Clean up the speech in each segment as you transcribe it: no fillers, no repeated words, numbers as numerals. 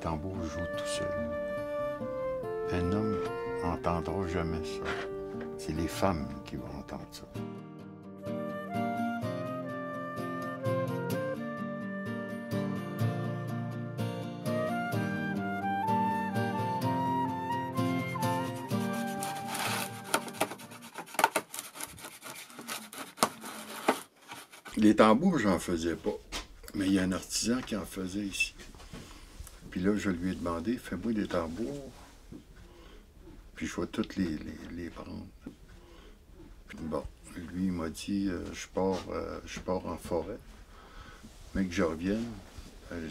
tambours jouent tout seul. Un homme n'entendra jamais ça. C'est les femmes qui vont entendre ça. Les tambours, j'en faisais pas. Mais il y a un artisan qui en faisait ici. Puis là, je lui ai demandé, fais-moi des tambours. Puis je vais toutes les prendre. Puis bon, lui, il m'a dit, je pars en forêt. Mais que je revienne,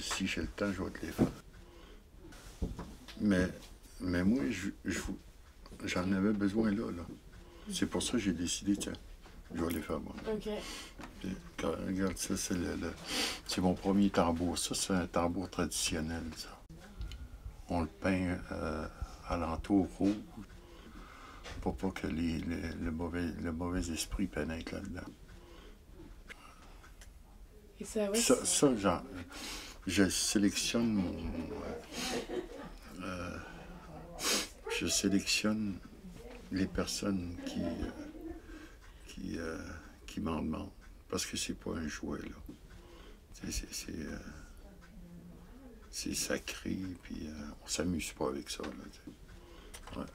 si j'ai le temps, je vais te les faire. Mais moi, j'en avais besoin là. C'est pour ça que j'ai décidé, tiens, je vais les faire moi. OK. Puis, regarde, ça, c'est mon premier tambour. Ça, c'est un tambour traditionnel, ça. On le peint alentour rouge pour pas que le mauvais esprit pénètre là-dedans. Et ça, ouais, Ça, je sélectionne je sélectionne les personnes qui m'en demandent. Parce que c'est pas un jouet, là. C'est sacré, puis on s'amuse pas avec ça, là. Ouais.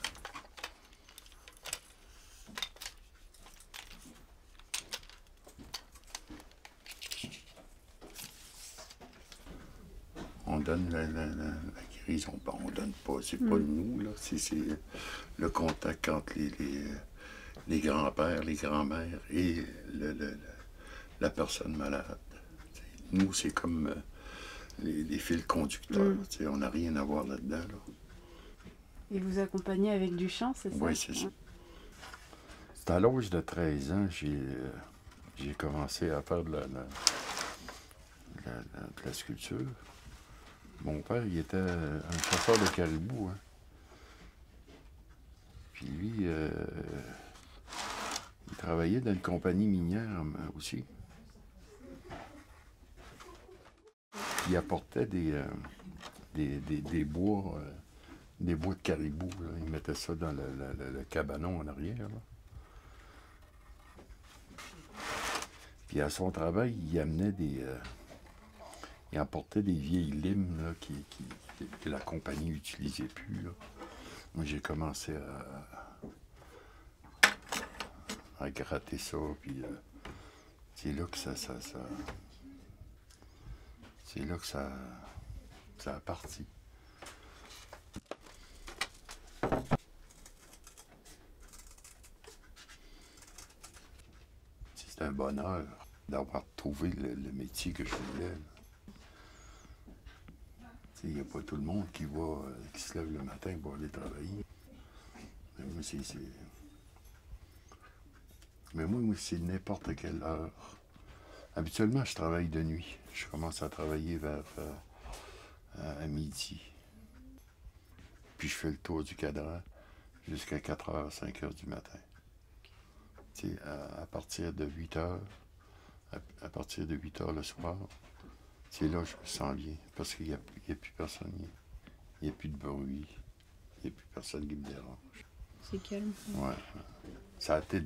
On donne la guérison. Bon, on donne pas, c'est pas nous, là. C'est le contact entre les grands-pères, les grands-mères et la personne malade. Nous, c'est comme les fils conducteurs. On n'a rien à voir là-dedans. Là. Et vous accompagnez avec du chant, c'est ça? Oui, c'est ça. C'est à l'âge de 13 ans, j'ai commencé à faire de la sculpture. Mon père, il était un chasseur de caribous. Hein. Puis lui, il travaillait dans une compagnie minière aussi. Il apportait des bois de caribou. Là. Il mettait ça dans le cabanon en arrière. Là. Puis à son travail, il amenait il apportait des vieilles limes là, que la compagnie n'utilisait plus. Là. Moi, j'ai commencé à gratter ça, puis c'est là que c'est là que ça a parti. C'est un bonheur d'avoir trouvé le métier que je voulais. Il n'y a pas tout le monde qui se lève le matin pour aller travailler. Mais moi, c'est n'importe quelle heure. Habituellement, je travaille de nuit. Je commence à travailler vers à midi. Puis je fais le tour du cadran jusqu'à 4h, 5h du matin. À partir de 8h, à partir de 8h le soir, c'est là que je me sens bien. Parce qu'il n'y a plus personne. Il n'y a plus de bruit. Il n'y a plus personne qui me dérange. C'est calme. Ouais. Ça a été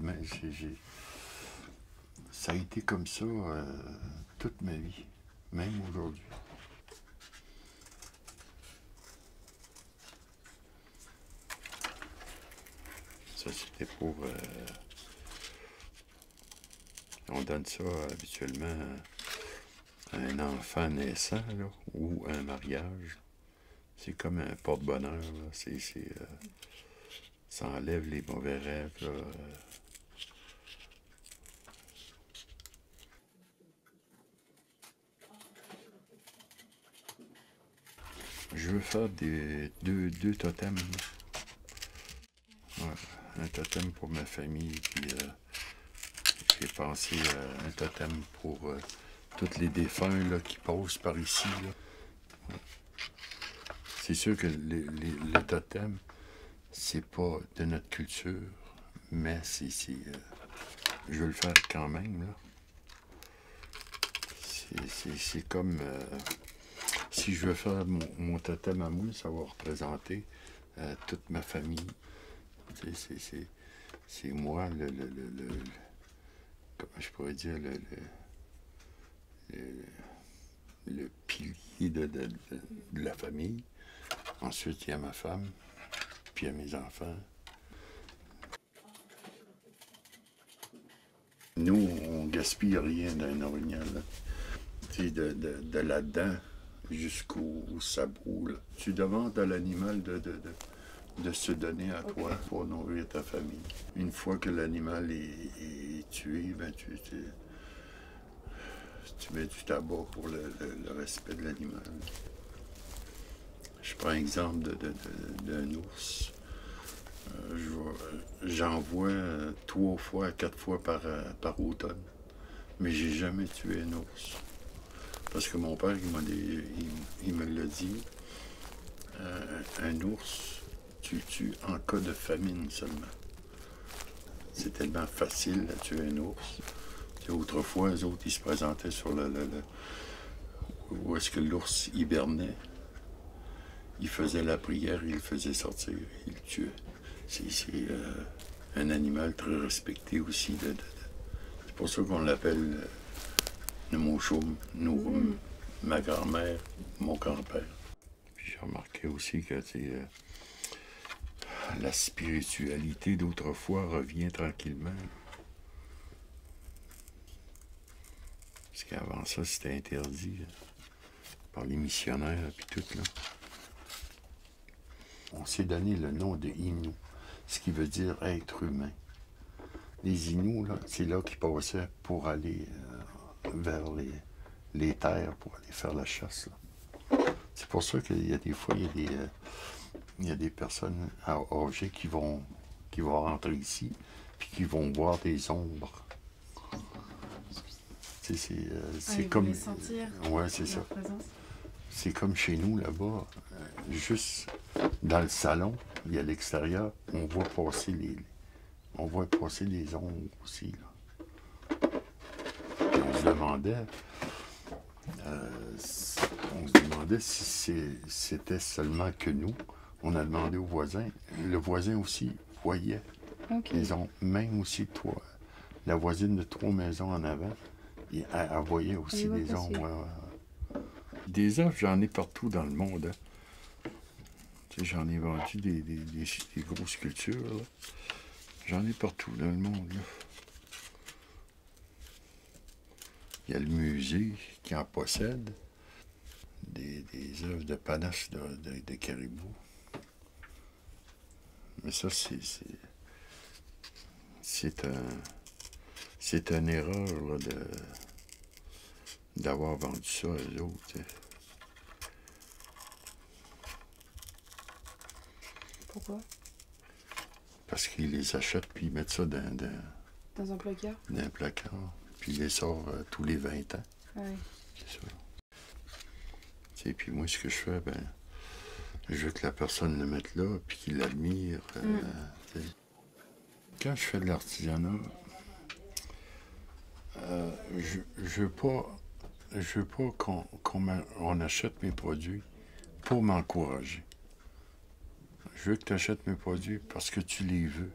ça a été comme ça toute ma vie, même aujourd'hui. Ça, c'était pour... on donne ça habituellement à un enfant naissant là, ou un mariage. C'est comme un porte-bonheur. Ça enlève les mauvais rêves. Là. Je veux faire deux totems. Ouais, un totem pour ma famille, puis j'ai pensé à un totem pour tous les défunts là, qui passent par ici. Là. Ouais. C'est sûr que le totem, c'est pas de notre culture, mais je veux le faire quand même. Là. C'est comme... Si je veux faire mon totem à moi, ça va représenter toute ma famille. C'est moi, comment je pourrais dire, le pilier de la famille. Ensuite, il y a ma femme, puis il y a mes enfants. Nous, on gaspille rien d'un orignal. De là-dedans jusqu'au sabot. Là. Tu demandes à l'animal de se donner à toi pour nourrir ta famille. Une fois que l'animal est tué, ben tu mets du tabac pour le respect de l'animal. Je prends exemple d'un ours. J'en vois 3 fois, 4 fois par automne. Mais j'ai jamais tué un ours. Parce que mon père, il me l'a dit. Un ours, tu le tues en cas de famine seulement. C'est tellement facile de tuer un ours. Autrefois, eux autres, ils se présentaient sur où est-ce que l'ours hibernait. Il faisait la prière, il le faisait sortir, il le tuait. C'est un animal très respecté aussi. C'est pour ça qu'on l'appelle le mot chaume, ma grand-mère, mon grand-père. Puis j'ai remarqué aussi que la spiritualité d'autrefois revient tranquillement. Parce qu'avant ça, c'était interdit par les missionnaires et tout, là. On s'est donné le nom de Innu, ce qui veut dire être humain. Les Inuits, là, c'est là qu'ils passaient pour aller vers les terres, pour aller faire la chasse. Là. C'est pour ça qu'il y a des fois, il y a des personnes âgées qui vont rentrer ici, puis qui vont voir des ombres. C'est comme... Ouais, c'est ça. C'est comme chez nous, là-bas, juste dans le salon, il y a l'extérieur, on voit passer les ombres aussi. Là. Puis on se demandait si c'était seulement que nous. On a demandé au voisin. Le voisin aussi voyait les ombres, même aussi la voisine de 3 maisons en avant, elle voyait aussi les ombres. Des œufs, j'en ai partout dans le monde. Hein. J'en ai vendu des grosses sculptures. Là. J'en ai partout dans le monde. Là. Il y a le musée qui en possède. Des œuvres de panache de caribou. Mais ça, c'est une erreur là, d'avoir vendu ça à eux autres. Pourquoi? Parce qu'ils les achètent puis ils mettent ça dans un placard? Dans un placard. Puis ils les sortent tous les 20 ans. Ouais. C'est ça. Et puis moi, ce que je fais, je veux que la personne le mette là, puis qu'il l'admire. Quand je fais de l'artisanat, je veux pas qu'on achète mes produits pour m'encourager. Je veux que tu achètes mes produits parce que tu les veux.